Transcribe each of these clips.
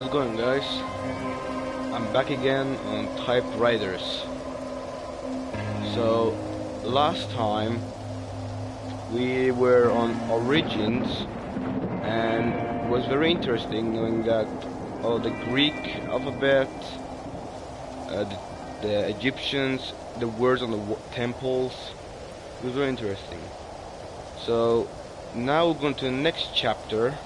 How's it going, guys? I'm back again on typewriters. So last time we were on origins, and it was very interesting knowing that all the Greek alphabet, the Egyptians, the words on the temples. It was very interesting. So now we're going to the next chapter.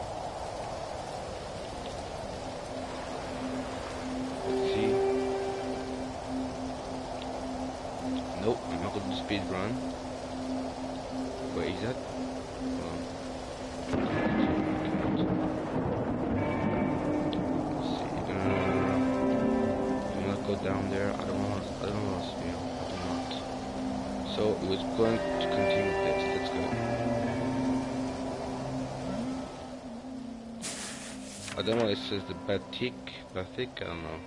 Nope, I'm not going to speed run. Where is that? Let's see. Do not go down there. I don't want to speed. I do not. So it was going to continue with this. Let's go. I don't know. It says the Batik. I don't know.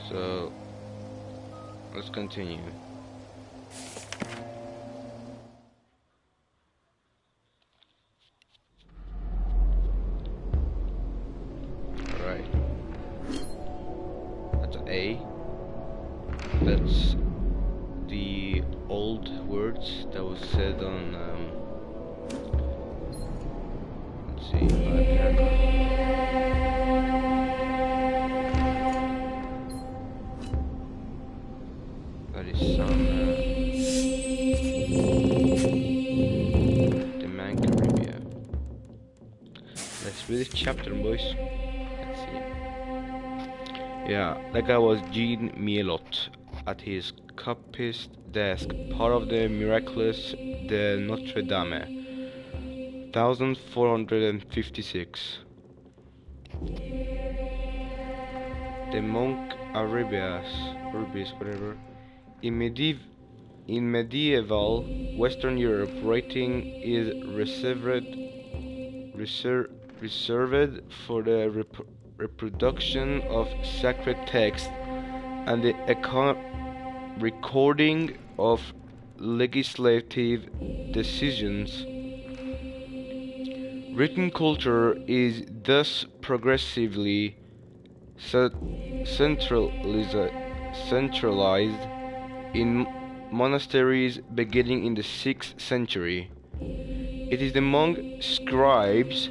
So let's continue. Alright. That's an A. That's the old words that was said on let's see, that is some the man Caribbean. Let's read this chapter, boys. Let's see. Yeah, that guy was Jean Mielot at his copyist desk, part of the miraculous de Notre Dame, 1456. The monk Arabias, whatever, in medieval Western Europe, writing is reserved for the reproduction of sacred texts and the recording of legislative decisions. Written culture is thus progressively centralized in monasteries beginning in the 6th century. It is the monk scribes,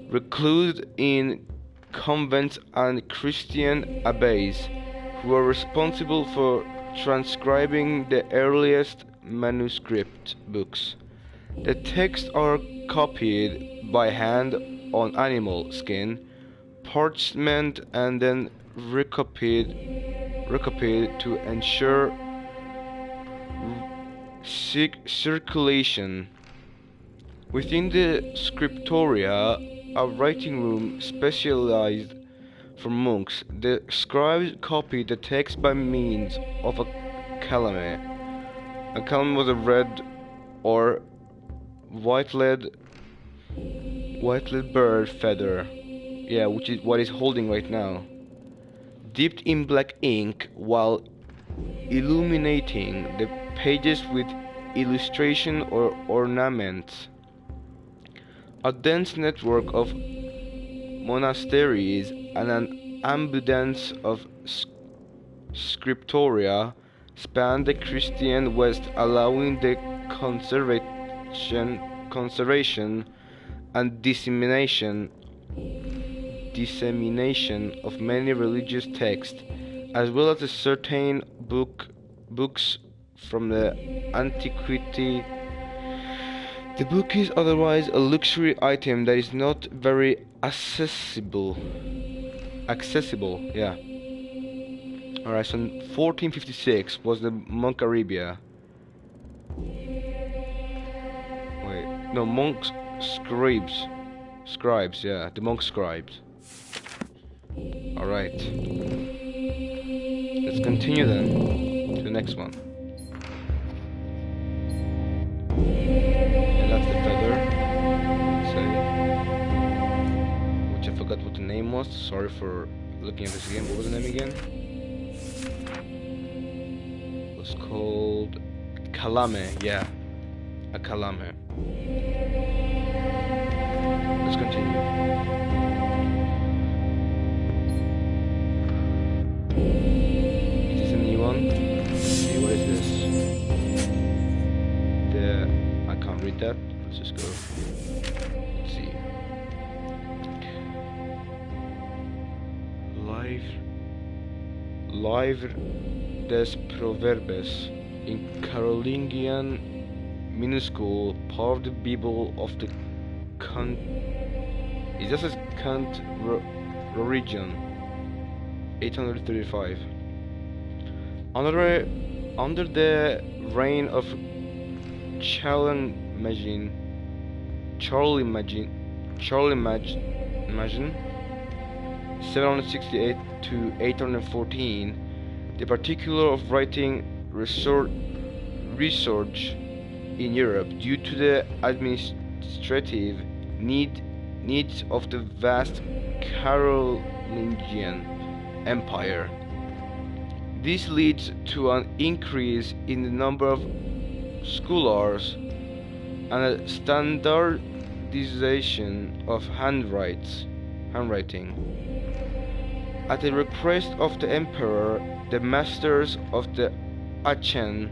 reclused in convents and Christian abbeys, who are responsible for transcribing the earliest manuscript books. The texts are copied by hand on animal skin, parchment, and then recopied to ensure circulation. Within the scriptoria, a writing room specialized for monks, the scribes copied the text by means of a calame. A calame was a red or white-lead bird feather. Yeah, which is what he's holding right now. Dipped in black ink while illuminating the pages with illustration or ornaments. A dense network of monasteries and an abundance of scriptoria spanned the Christian West, allowing the conservation and dissemination of many religious texts, as well as certain books from the antiquity. The book is otherwise a luxury item that is not very accessible. Yeah. Alright, so 1456 was the monk Arabia. Wait, no, monks scribes, yeah, the monk scribes. Alright. Let's continue then to the next one. And that's the feather. Which I forgot what the name was. Sorry for looking at this again. What was the name again? It was called Kalame, yeah. A Kalame. Let's continue. that. Let's just go. Let's see. Live des Proverbes in Carolingian minuscule part of the Bible of the Kant. It just says Kant Religion, 835. Under the reign of Charlemagne, 768 to 814, the particular of writing research in Europe due to the administrative needs of the vast Carolingian Empire. This leads to an increase in the number of scholars and a standardization of handwriting. At the request of the emperor, the masters of the Aachen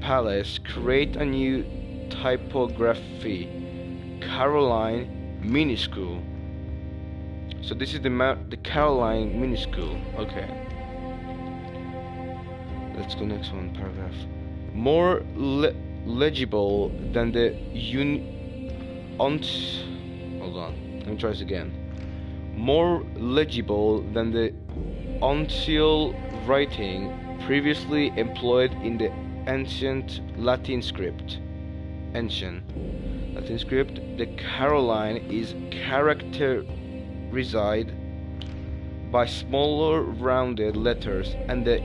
Palace create a new typography, Caroline minuscule. So this is the Caroline minuscule. Okay. Let's go next one, paragraph. More legible than the hold on. Let me try this again. More legible than the uncial writing previously employed in the ancient Latin script. The Caroline is characterized by smaller rounded letters and the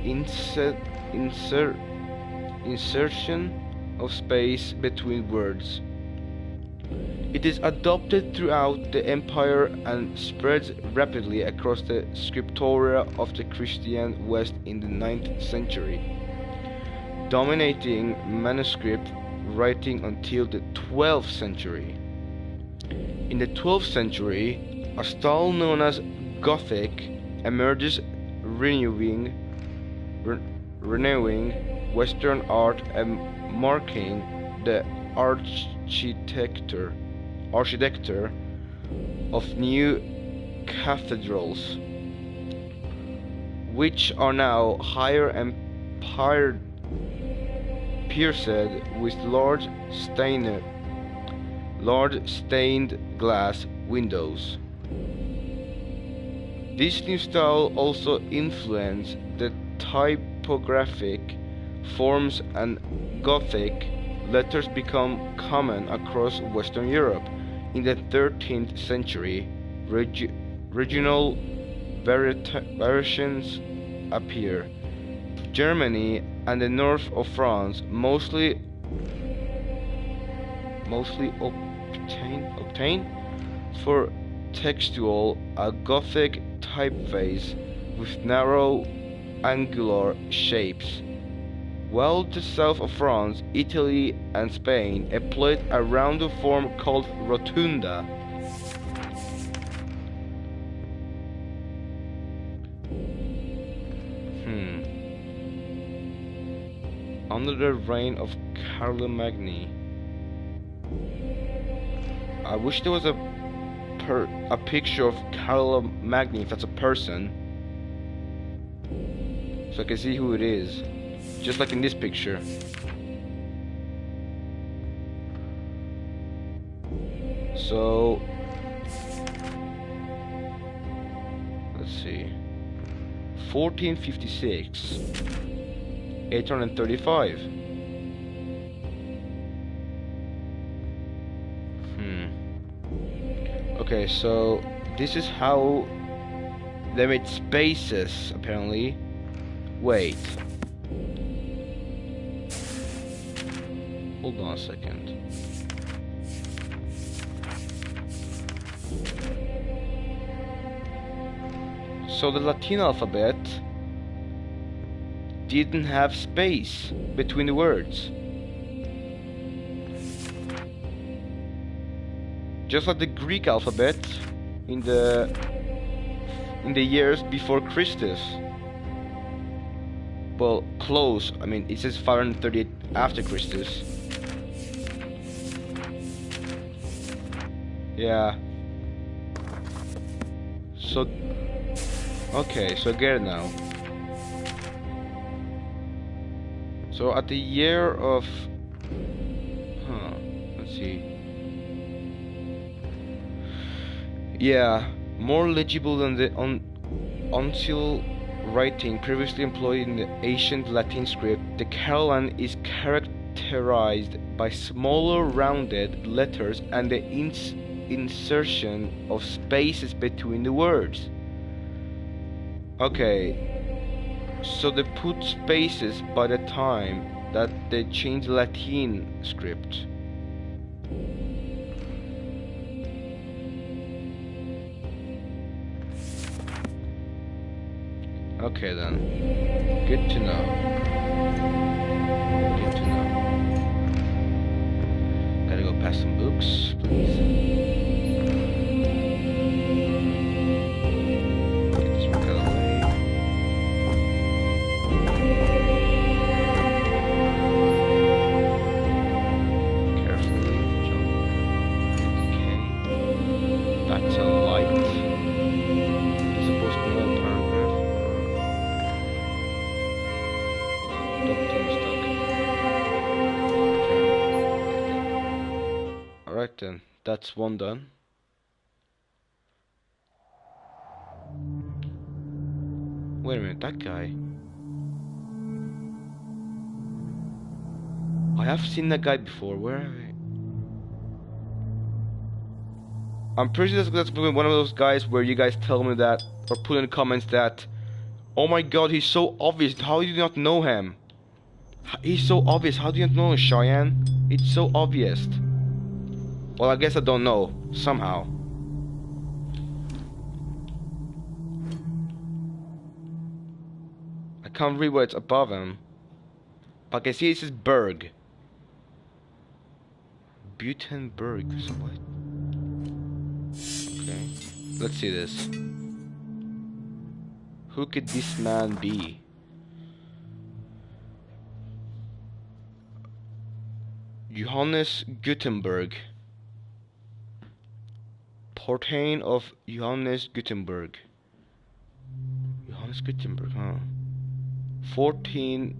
insertion of space between words. It is adopted throughout the empire and spreads rapidly across the scriptoria of the Christian West in the 9th century, dominating manuscript writing until the 12th century. In the 12th century, a style known as Gothic emerges, renewing Western art and marking the architecture of new cathedrals, which are now higher and pierced with large stained glass windows. This new style also influenced the typographic forms, and Gothic letters become common across Western Europe. In the 13th century, regional variations appear. Germany and the north of France mostly obtain for textual a Gothic typeface with narrow angular shapes, while the south of France, Italy and Spain employed a rounder form called rotunda. Under the reign of Carlomagne, I wish there was a picture of Carlomagne, if that's a person, so I can see who it is, just like in this picture. So let's see, 1456, 835. Okay, so this is how they made spaces, apparently. Wait. Hold on a second. So the Latin alphabet didn't have space between the words. Just like the Greek alphabet in the years before Christus. Well, close. I mean, it says 538 after Christus. Yeah. So, okay, so I get it now. So at the year of, let's see. Yeah, more legible than the uncial writing previously employed in the ancient Latin script, the Catalan is characterized by smaller rounded letters and the insertion of spaces between the words. Okay, so they put spaces by the time that they changed Latin script. Okay then, good to know. Good to know. Gotta go past some books, please. Get this work out of the way. Carefully jump. Okay. That's a light. It's supposed to be a paragraph. Don't get me stuck. Okay. Alright then, that's one done. Wait a minute, that guy. I have seen that guy before. Where have I? I'm pretty sure that's one of those guys where you guys tell me that, or put in the comments that, oh my god, he's so obvious. How do you not know him? He's so obvious. How do you not know Cheyenne? It's so obvious. Well, I guess I don't know. Somehow. I can't read what's above him. But I can see it says Berg. Butenberg. So what? Okay. Let's see this. Who could this man be? Johannes Gutenberg. Portain of Johannes Gutenberg. Johannes Gutenberg, huh? 1400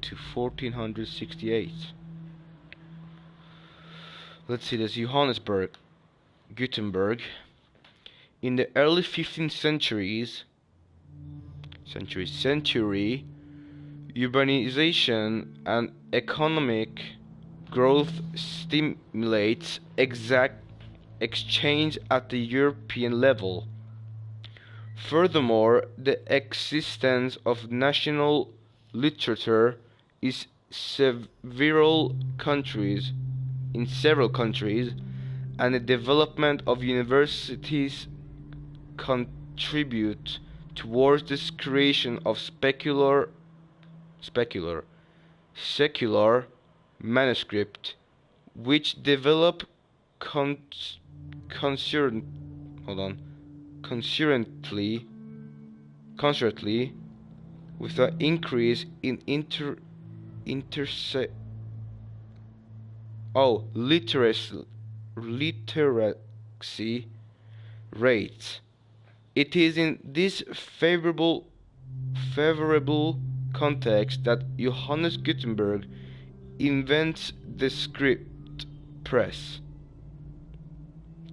to 1468. Let's see this. Johannesburg, Gutenberg. In the early 15th century, urbanization and economic growth stimulates exact exchange at the European level. Furthermore, the existence of national literature is several countries, and the development of universities contribute towards this creation of secular manuscript, which develop concertly with the increase in literacy rates. It is in this favorable context that Johannes Gutenberg invents the script press,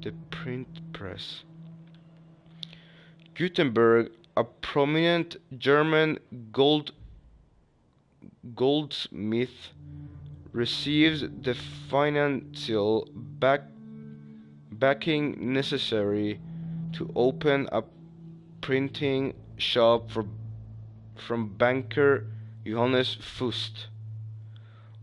the print press. Gutenberg, a prominent German goldsmith, receives the financial backing necessary to open a printing shop from banker Johannes Fust.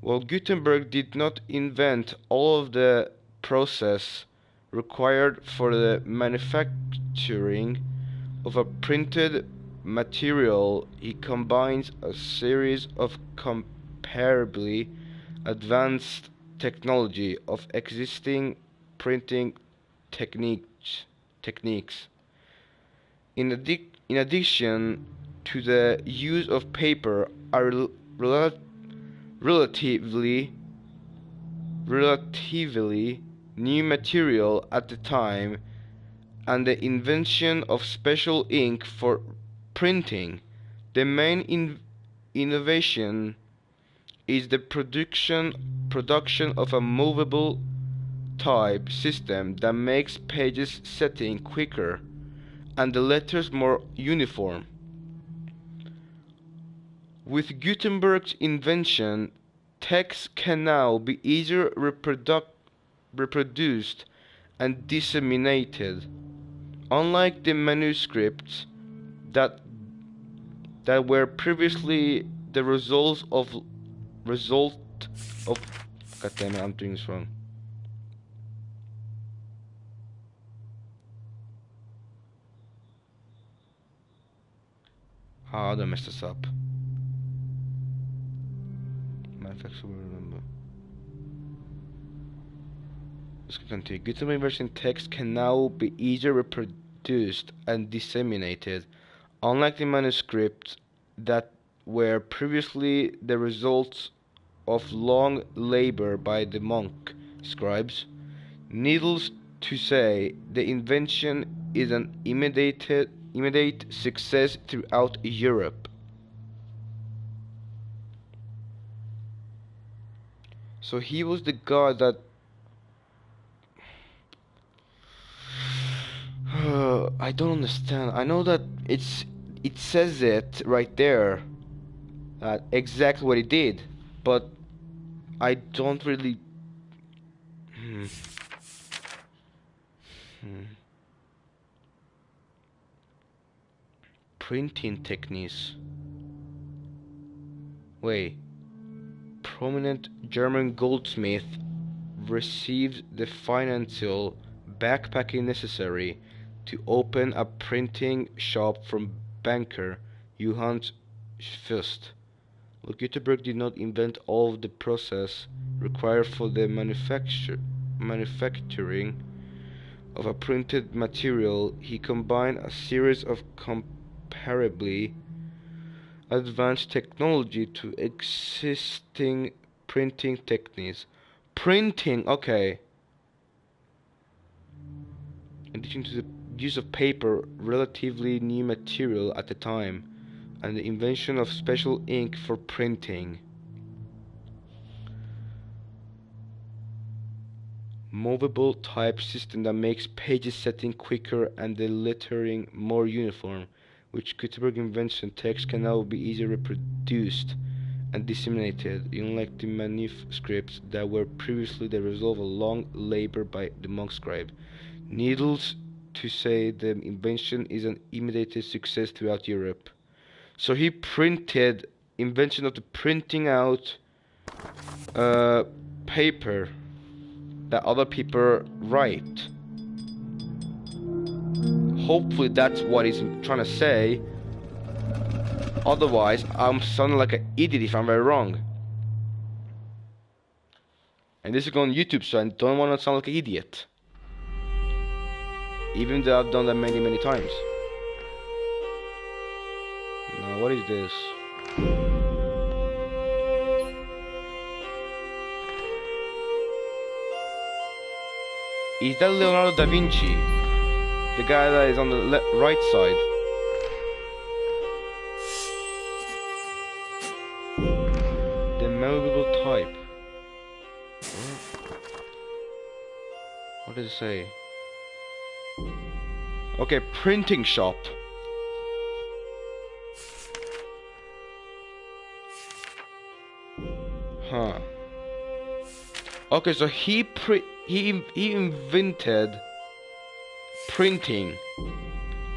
While Gutenberg did not invent all of the process required for the manufacturing of a printed material, he combines a series of comparably advanced technology of existing printing techniques. In addition to the use of paper, a relatively relatively new material at the time, and the invention of special ink for printing. The main innovation is the production of a movable type system that makes pages setting quicker and the letters more uniform. With Gutenberg's invention, text can now be easier reproduced and disseminated, unlike the manuscripts that were previously the result of God damn it, I'm doing this wrong. How did I mess this up? Manufacturer will remember. Let's continue. Gutenberg version text can now be easier reproduced and disseminated, unlike the manuscripts that were previously the results of long labor by the monk scribes. Needless to say, the invention is an immediate success throughout Europe. So he was the guy that I don't understand. I know that it says it right there, exactly what he did, but I don't really. Printing techniques. Wait. Prominent German goldsmith received the financial backing necessary to open a printing shop from banker Johann Fust. Gutenberg did not invent all of the process required for the manufacturing of a printed material. He combined a series of comparably advanced technology to existing printing techniques. Printing, okay. In addition to the use of paper, relatively new material at the time, and the invention of special ink for printing. Movable type system that makes pages setting quicker and the lettering more uniform, which Gutenberg invention text can now be easily reproduced and disseminated, unlike the manuscripts that were previously the result of long labor by the monk scribe. Needless to say, the invention is an immediate success throughout Europe. So he printed, invention of the printing out paper that other people write. Hopefully that's what he's trying to say. Otherwise, I'm sounding like an idiot if I'm very wrong. And this is going on YouTube, so I don't want to sound like an idiot. Even though I've done that many times. Now, what is this? Is that Leonardo da Vinci? The guy that is on the right side. The movable type. What does it say? Okay, printing shop. Huh. Okay, so he invented printing.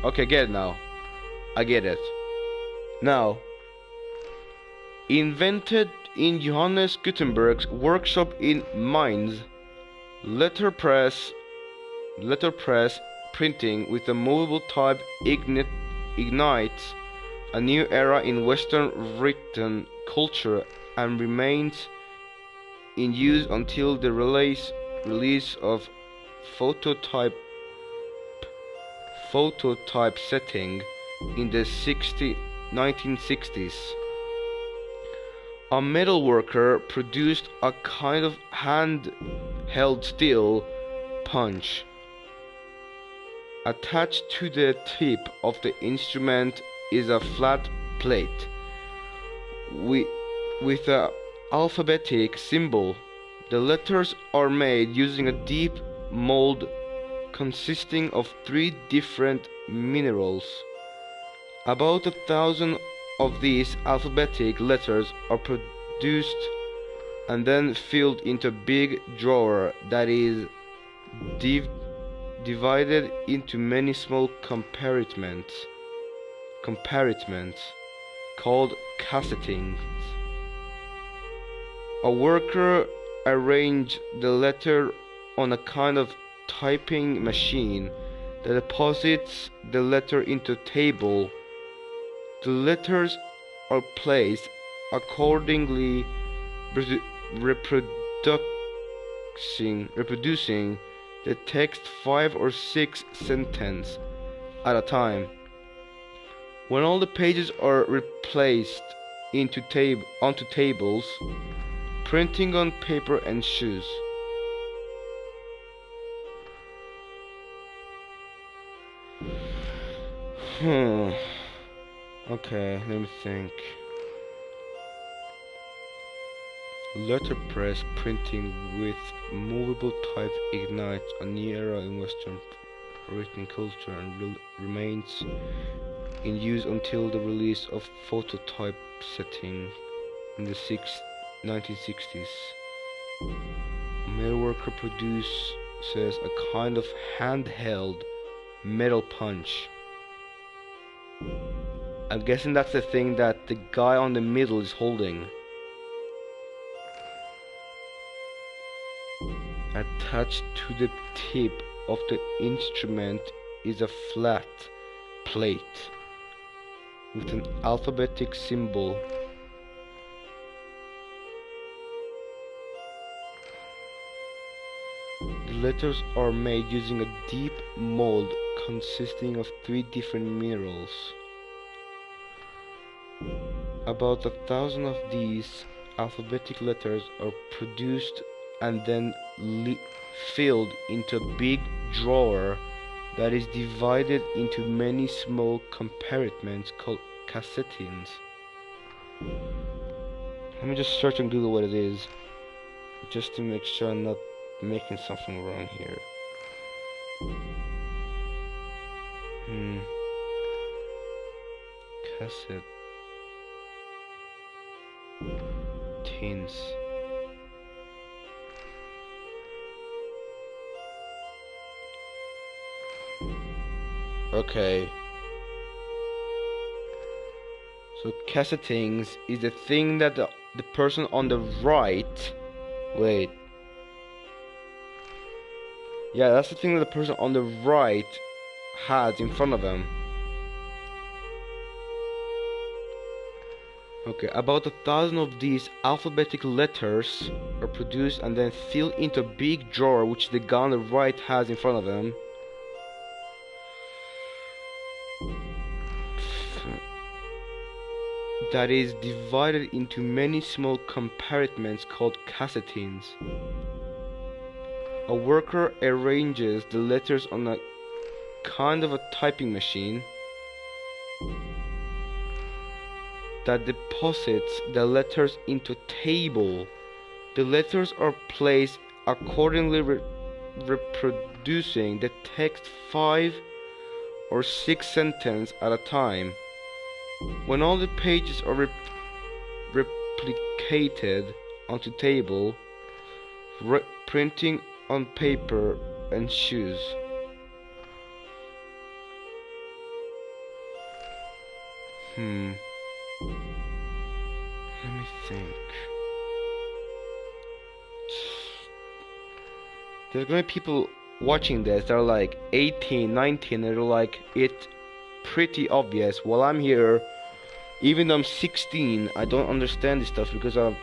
Okay, get it now. I get it. Now, invented in Johannes Gutenberg's workshop in Mainz, letterpress printing with a movable type ignites a new era in Western written culture and remains in use until the release of phototype setting in the 1960s. A metal worker produced a kind of hand-held steel punch. Attached to the tip of the instrument is a flat plate with a alphabetic symbol. The letters are made using a deep mold consisting of 3 different minerals. About 1,000 of these alphabetic letters are produced and then filled into a big drawer that is divided into many small compartments called cassettings. A worker arranged the letter on a kind of typing machine that deposits the letter into a table. The letters are placed accordingly, reproducing the text 5 or 6 sentences at a time. When all the pages are replaced onto tables, printing on paper ensues. Okay, let me think. Letterpress printing with movable type ignites a new era in Western written culture and remains in use until the release of phototypesetting in the 1960s. A metalworker produces a kind of handheld metal punch. I'm guessing that's the thing that the guy on the middle is holding. Attached to the tip of the instrument is a flat plate with an alphabetic symbol. The letters are made using a deep mold consisting of 3 different minerals. About 1,000 of these alphabetic letters are produced and then filled into a big drawer that is divided into many small compartments called cassettings. Let me just search on Google what it is, just to make sure I'm not making something wrong here. Cassette tins. Okay. So cassettings is the thing that the person on the right... Wait. Yeah, that's the thing that the person on the right has in front of them. Okay, about 1,000 of these alphabetic letters are produced and then filled into a big drawer which the guy on the right has in front of him. That is divided into many small compartments called cassettings. A worker arranges the letters on a kind of a typing machine that deposits the letters into a table. The letters are placed accordingly, reproducing the text 5 or 6 sentences at a time. When all the pages are replicated onto table, printing on paper ensues. Let me think. There's gonna be people watching this that are like 18, 19, and they're like, it's pretty obvious. While I'm here, even though I'm 16, I don't understand this stuff because I'm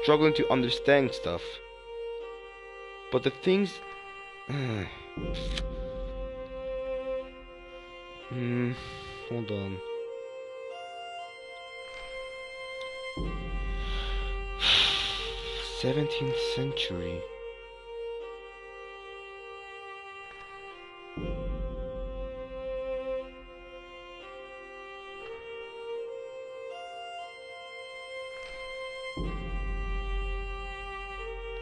struggling to understand stuff. But the things... hold on. 17th century.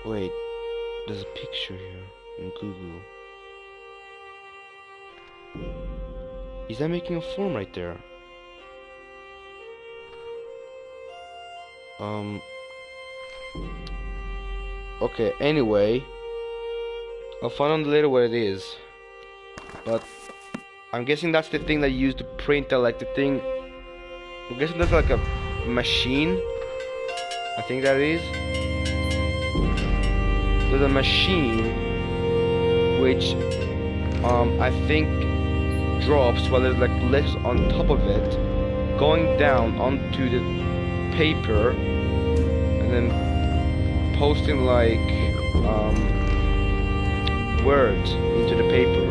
Wait, there's a picture here in Google. Is that making a form right there? Okay, anyway, I'll find out later what it is. But I'm guessing that's the thing that you use to print out, like the thing. I'm guessing that's like a machine. I think that is. There's a machine which I think drops while there's like letters on top of it, going down onto the paper, and then posting like words into the paper.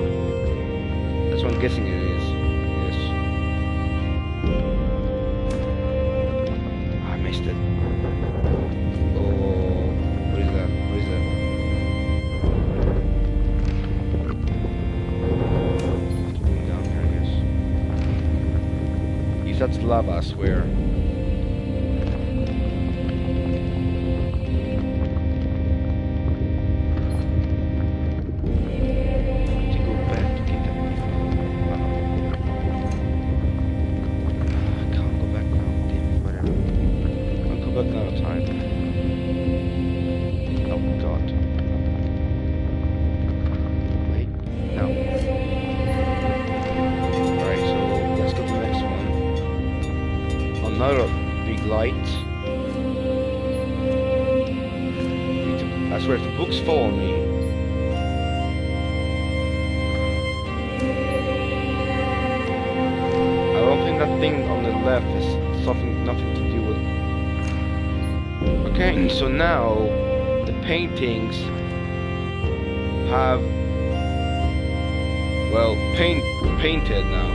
That's what I'm guessing it is. Yes. I missed it. Oh, what is that? What is that? Down here, I guess. If that's lava, I swear. Another big light. I swear, if the books follow me. I don't think that thing on the left is nothing to do with. Okay, so now the paintings have, well, painted now.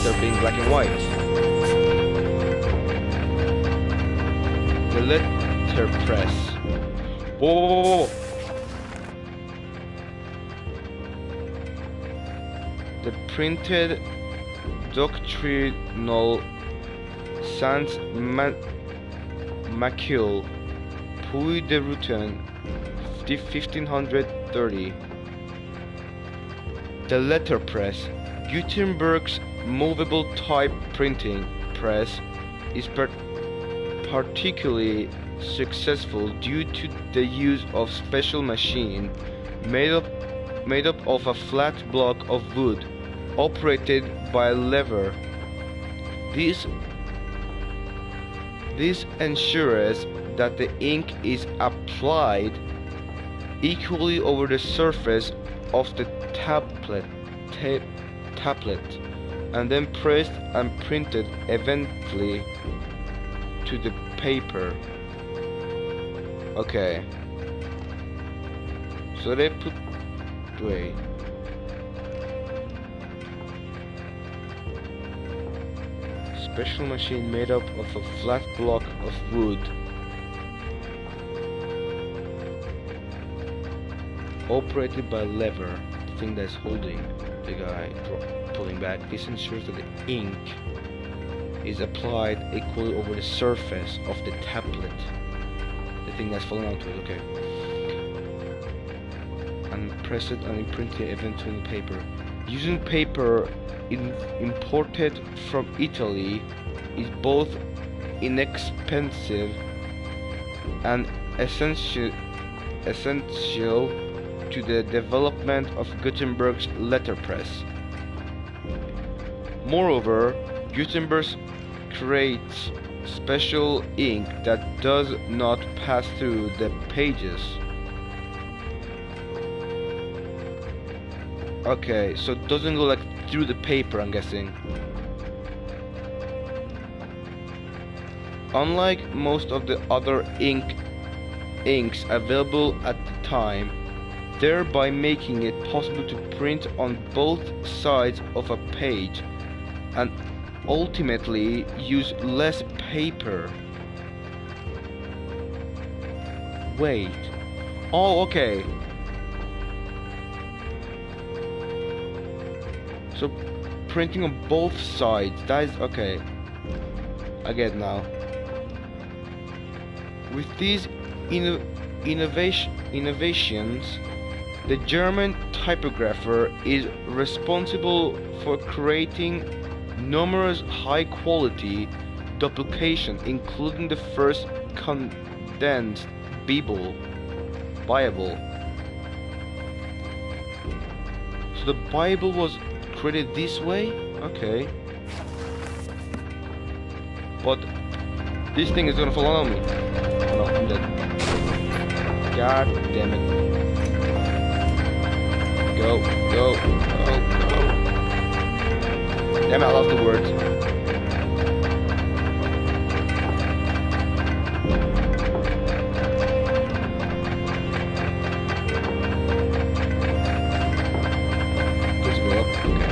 They're being black and white. The letterpress. Whoa! The printed doctrinal sans macule, Puy de Rutan, 1530. The letterpress, Gutenberg's movable type printing press, is particularly successful due to the use of special machine made up of a flat block of wood operated by a lever. This ensures that the ink is applied equally over the surface of the tablet and then pressed and printed eventually to the paper. Okay. So they put wait. Special machine made up of a flat block of wood operated by a lever, the thing that's holding the guy pulling back. This ensures that the ink is applied equally over the surface of the tablet, the thing that's falling onto it. Okay, and press it and imprint it eventually on the paper. Using paper imported from Italy is both inexpensive and essential to the development of Gutenberg's letterpress. Moreover, Gutenberg creates special ink that does not pass through the pages. Okay, so it doesn't go like through the paper, I'm guessing. Unlike most of the other inks available at the time, thereby making it possible to print on both sides of a page and ultimately use less paper. Wait. Oh, okay. So printing on both sides. That is okay. I get it now. With these innovations, the German typographer is responsible for creating numerous high-quality duplications, including the first condensed Bible. So the Bible was created this way? Okay. But this thing is gonna follow me. Oh no, I'm dead. God damn it. Go, go, go, go. Damn it, I lost the words. Let's go up. Okay.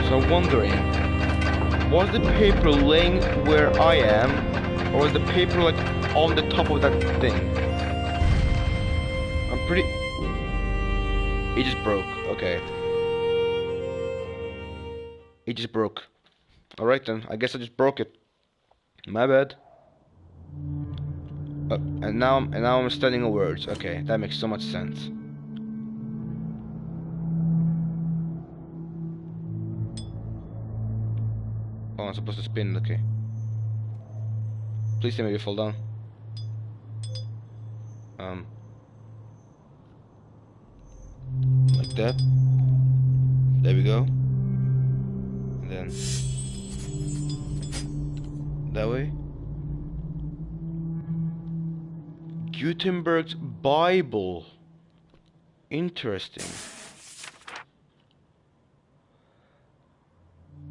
So I'm wondering, was the paper laying where I am, or was the paper like on the top of that thing? I'm pretty... It just broke, okay. It just broke. Alright then, I guess I just broke it. My bad. And now I'm studying the words. Okay, that makes so much sense. Oh, I'm supposed to spin, okay. Please tell me you fall down. Like that. There we go. And then that way. Gutenberg's Bible. Interesting.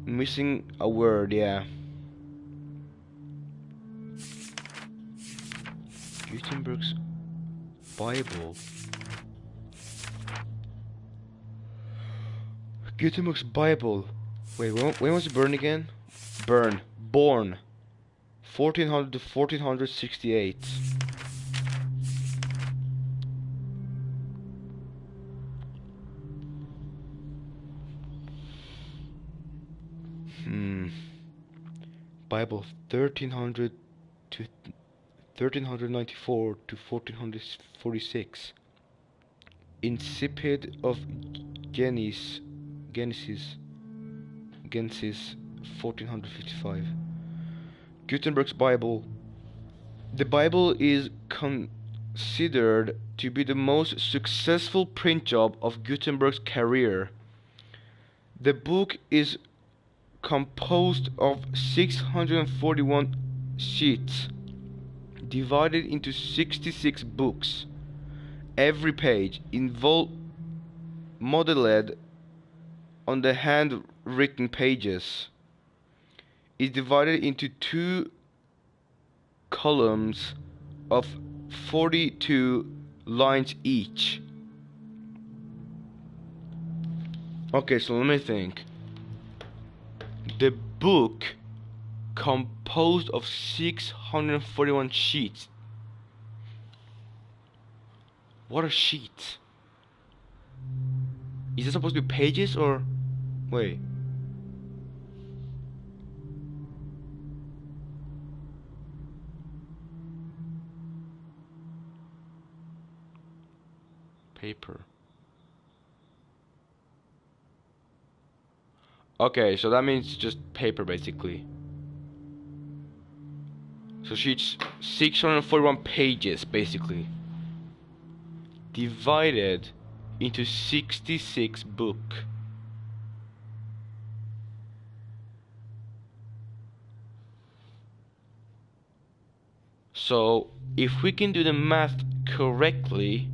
Missing a word, yeah. Gutenberg's Bible. Gutenberg's Bible. Wait, when was it burned again? Born 1400 to 1468. Bible 1300 to 1394 to 1446. Incipit of Genesis 1455. Gutenberg's Bible. The Bible is considered to be the most successful print job of Gutenberg's career. The book is composed of 641 sheets divided into 66 books. Every page modeled on the handwritten pages is divided into 2 columns of 42 lines each. Okay, so let me think. The book composed of 641 sheets. What are sheets? Is it supposed to be pages or... Wait. Paper. Okay, so that means just paper basically. So sheets 641 pages basically. Divided into 66 books. So if we can do the math correctly,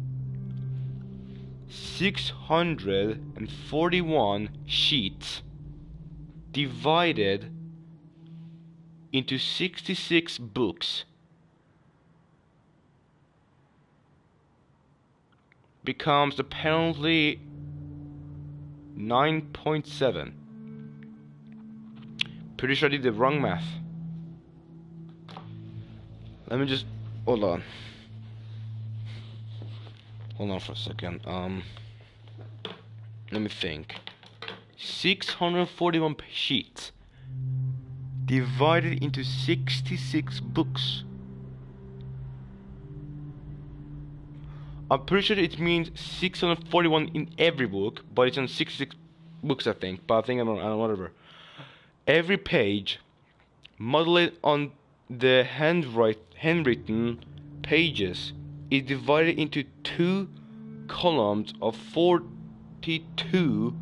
641 sheets divided into 66 books becomes apparently 9.7. Pretty sure I did the wrong math. Let me just hold on. Hold on for a second. Let me think. 641 sheets divided into 66 books. I'm pretty sure it means 641 in every book, but it's on 66 books, I think. But I think I don't know, whatever. Every page, modeled on the handwritten pages, is divided into 2 columns of 42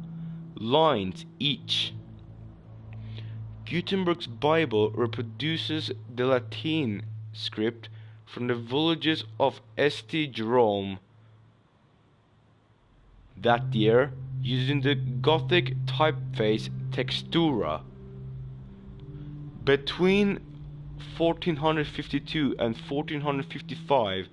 lines each. Gutenberg's Bible reproduces the Latin script from the villages of St. Jerome that year, using the Gothic typeface Textura. Between 1452 and 1455,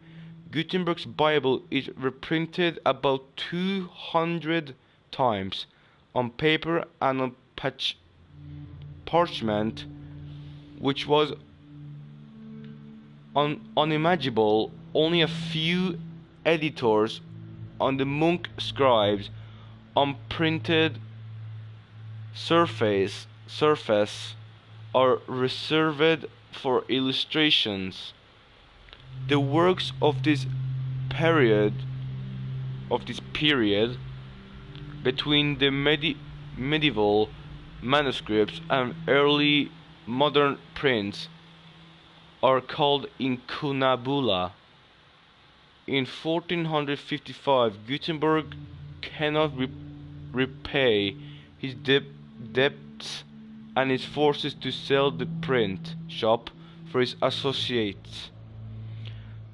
Gutenberg's Bible is reprinted about 200 times on paper and on parchment, which was unimaginable. Only a few editors on the monk scribes on printed surface are reserved for illustrations. The works of this period between the medieval manuscripts and early modern prints are called incunabula. In 1455, Gutenberg cannot repay his debts and is forced to sell the print shop for his associates,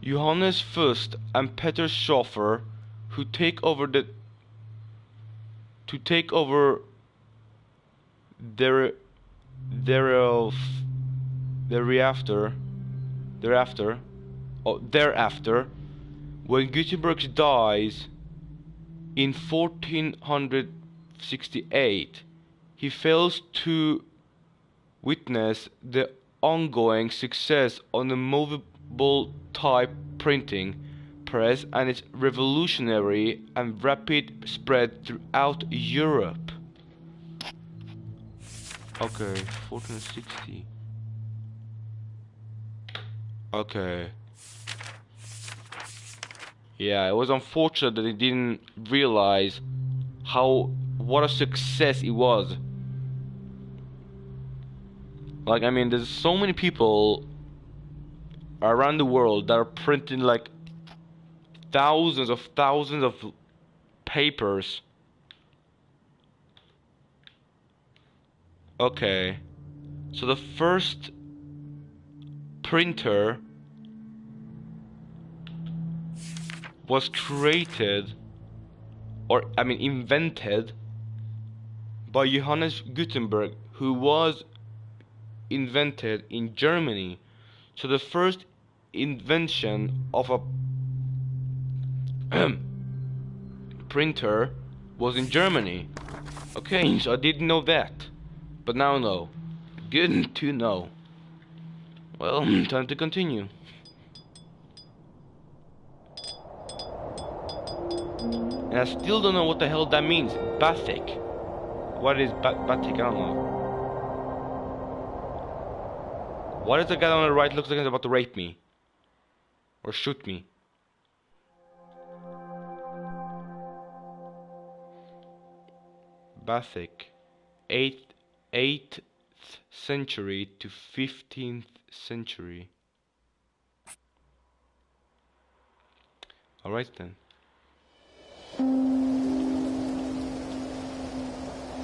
Johannes Fust and Peter Schoffer, who take over thereafter, when Gutenberg dies in 1468, he fails to witness the ongoing success on the movable type printing press and its revolutionary and rapid spread throughout Europe. Okay, 1460. Okay. Yeah, it was unfortunate that he didn't realize what a success it was. Like, I mean, there's so many people around the world that are printing like thousands of papers. Okay, so the first printer was invented by Johannes Gutenberg, who was invented in Germany. So the first invention of a printer was in Germany. Okay, so I didn't know that, but now I know. Good to know. Well, time to continue. And I still don't know what the hell that means. Gothic. What is Gothic? I don't know. What is the guy on the right looks like he's about to rape me? Or shoot me? Gothic. 8th century to 15th century. Alright then.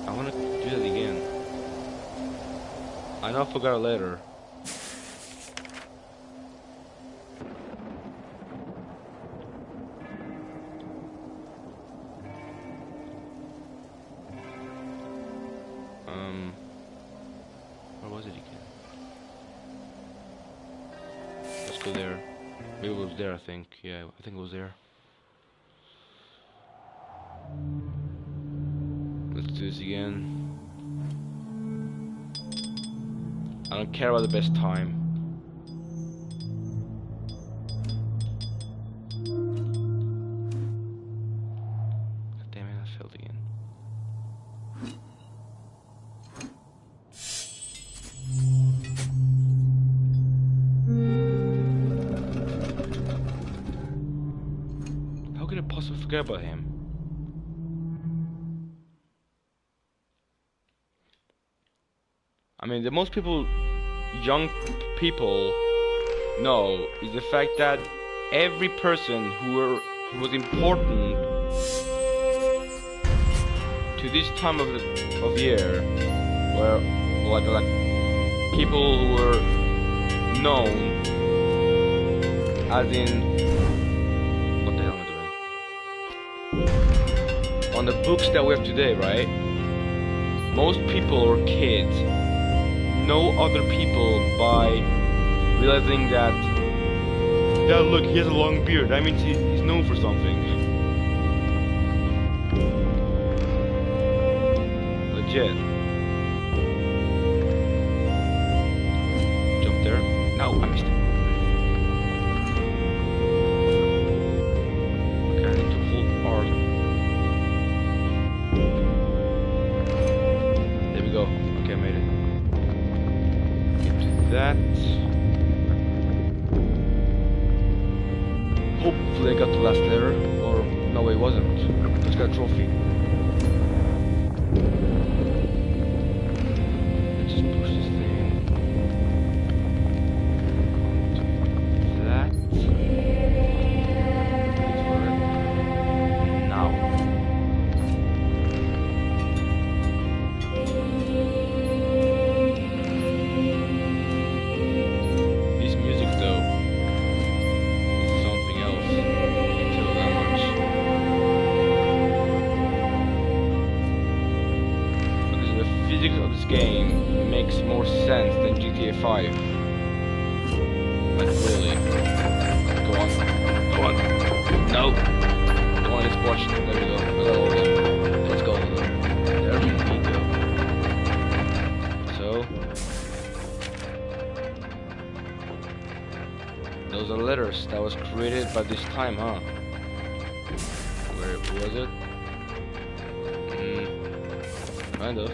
I wanna do that again. I know I forgot it later. Where was it again? Let's go there. Maybe it was there, I think. Yeah, I think it was there. Let's do this again. I don't care about the best time. could I possibly forget about him? I mean, the most young people know is the fact that every person who was important to this time of year, where like people who were known as in, what the hell am I doing? On the books that we have today, right? Most people or kids know other people by realizing that, yeah, look, he has a long beard. That means he's known for something. Legit. Jump there. No, I missed it. Okay, I need to hold R. There we go. Okay, I made it. Get to that. Hopefully I got the last letter, or no, it wasn't. Just got a trophy. Let's just push this thing onto that. Wait for it. Now. This music though. Of this game makes more sense than GTA 5. Like really. Go on. Go on. No. Go on, let's watch. There we go. Let's go. There we go. So those are letters that was created by this time, huh? Where was it? Kind of.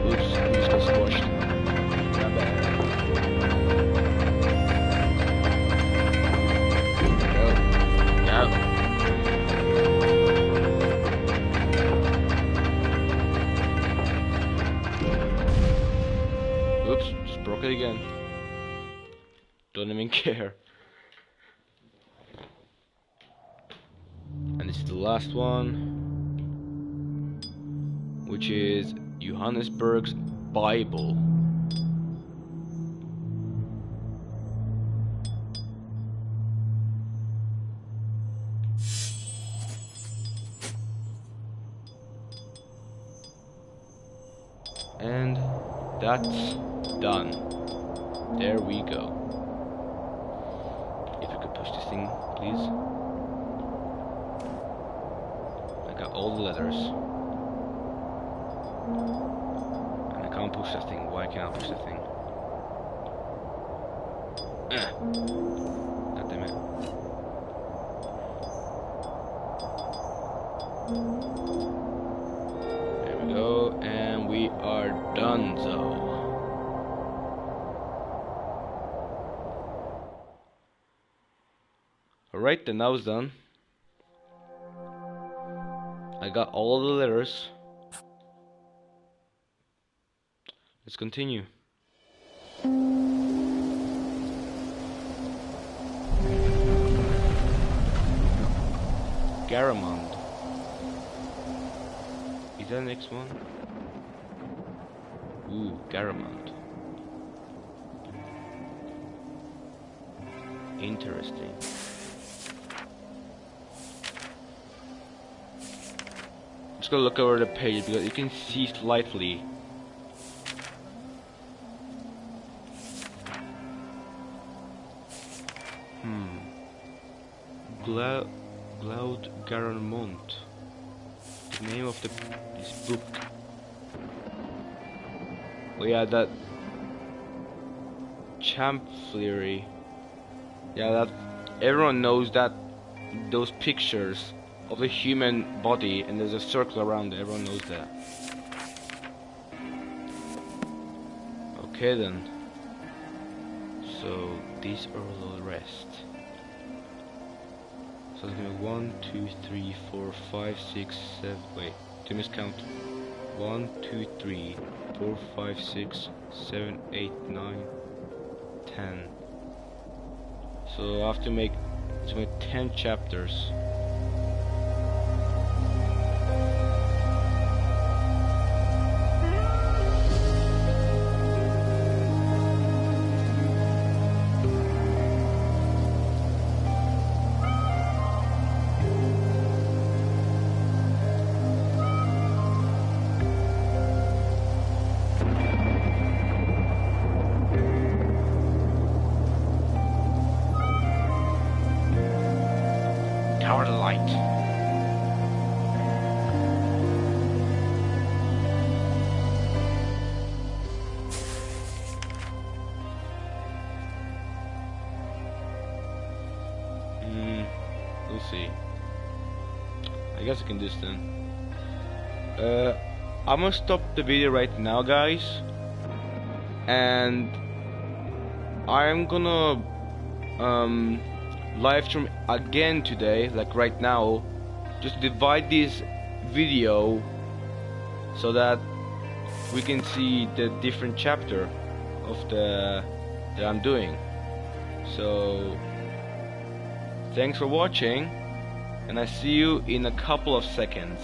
Oops, we just got squashed. Not bad. Go. Go. Oops, just broke it again. Don't even care. And this is the last one, which is Johannesburg's Bible. And that's done. There we go. If you could push this thing, please. I got all the letters. And I can't push that thing. Why can't I push that thing? God damn it. There we go, and we are done, so. Alright, then that was done. I got all the letters. Let's continue. Garamond. Is that the next one? Ooh, Garamond. Interesting. I'm just gonna look over the page because you can see slightly. Glaud Garamond. The name of this book. Oh yeah, that Champflery. Yeah, that everyone knows that those pictures of the human body and there's a circle around it. Everyone knows that. Okay then. So these are all the rest. So 1, 2, 3, 4, 5, 6, 7. Wait, to miscount. 1, 2, 3, 4, 5, 6, 7, 8, 9, 10. So I have to make 10 chapters. Tower light. We'll see. I guess I can do this then. I'm gonna stop the video right now, guys, and I'm gonna live stream again today, like right now. Just divide this video so that we can see the different chapter of that I'm doing. So thanks for watching, and I see you in a couple of seconds.